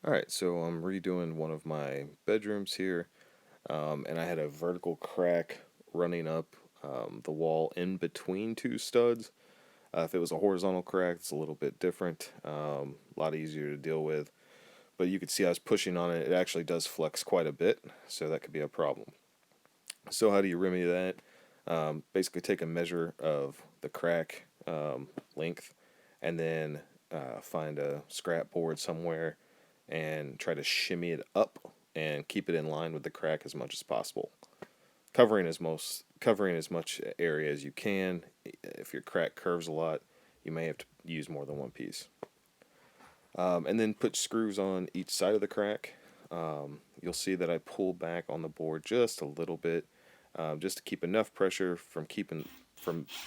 Alright, so I'm redoing one of my bedrooms here, and I had a vertical crack running up the wall in between two studs. If it was a horizontal crack, it's a little bit different, a lot easier to deal with. But you could see I was pushing on it. It actually does flex quite a bit, so that could be a problem. So how do you remedy that? Basically take a measure of the crack length, and then find a scrap board somewhere and try to shimmy it up and keep it in line with the crack as much as possible, covering as much area as you can. If your crack curves a lot, you may have to use more than one piece. And then put screws on each side of the crack. You'll see that I pull back on the board just a little bit, just to keep enough pressure from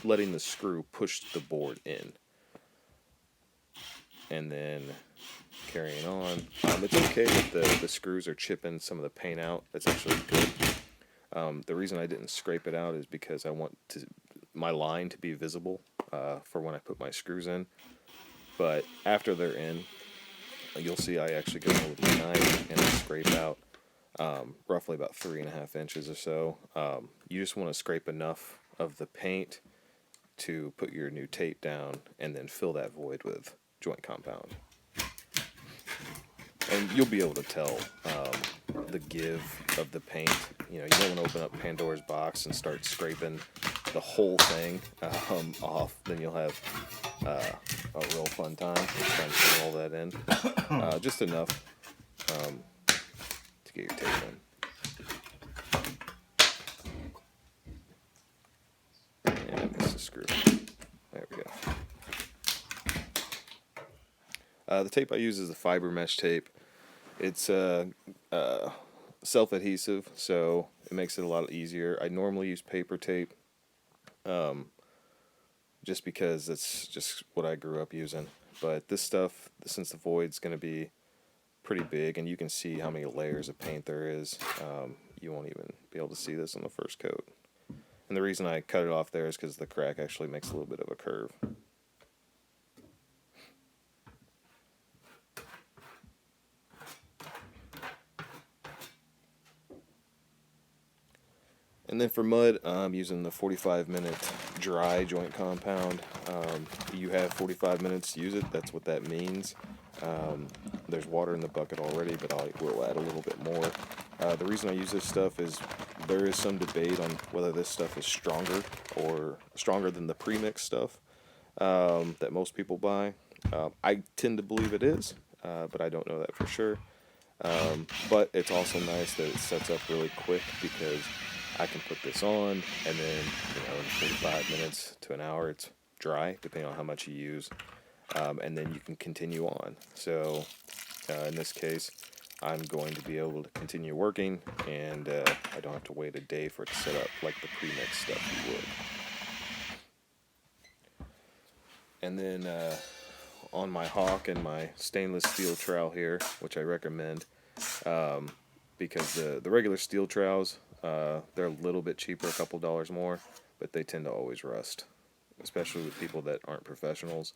letting the screw push the board in. And then carrying on. It's okay if the screws are chipping some of the paint out. That's actually good. The reason I didn't scrape it out is because I want my line to be visible for when I put my screws in. But after they're in, you'll see I actually go in with my knife and I scrape out roughly about 3.5 inches or so. You just want to scrape enough of the paint to put your new tape down and then fill that void with joint compound. And you'll be able to tell the give of the paint. You don't want to open up Pandora's box and start scraping the whole thing off. Then you'll have a real fun time trying to fill all that in. Just enough to get your tape in. And I missed the screw. There we go. The tape I use is the fiber mesh tape. It's self-adhesive, so it makes it a lot easier. I normally use paper tape, just because it's just what I grew up using. But this stuff, since the void's going to be pretty big, and you can see how many layers of paint there is, you won't even be able to see this on the first coat. And the reason I cut it off there is because the crack actually makes a little bit of a curve. And then for mud, I'm using the 45-minute dry joint compound. You have 45 minutes to use it. That's what that means. There's water in the bucket already, but I will add a little bit more. The reason I use this stuff is there is some debate on whether this stuff is stronger than the premix stuff that most people buy. I tend to believe it is, but I don't know that for sure. But it's also nice that it sets up really quick, because I can put this on, and then in 45 minutes to an hour it's dry, depending on how much you use, and then you can continue on. So in this case, I'm going to be able to continue working, and I don't have to wait a day for it to set up like the premix stuff you would. And then on my Hawk and my stainless steel trowel here, which I recommend, because the regular steel trowels, they're a little bit cheaper, a couple dollars more, but they tend to always rust, especially with people that aren't professionals.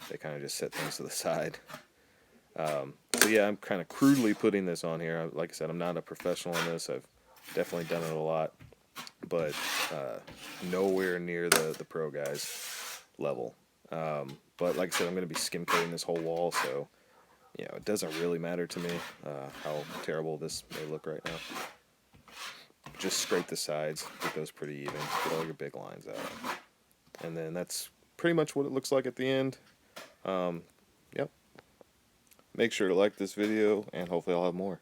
They kind of just set things to the side. So yeah, I'm kind of crudely putting this on here. Like I said, I'm not a professional in this. I've definitely done it a lot, but nowhere near the pro guys level. But like I said, I'm going to be skim coating this whole wall, so it doesn't really matter to me how terrible this may look right now. Just scrape the sides, get those pretty even, get all your big lines out. And then that's pretty much what it looks like at the end. Yep. Make sure to like this video, and hopefully I'll have more.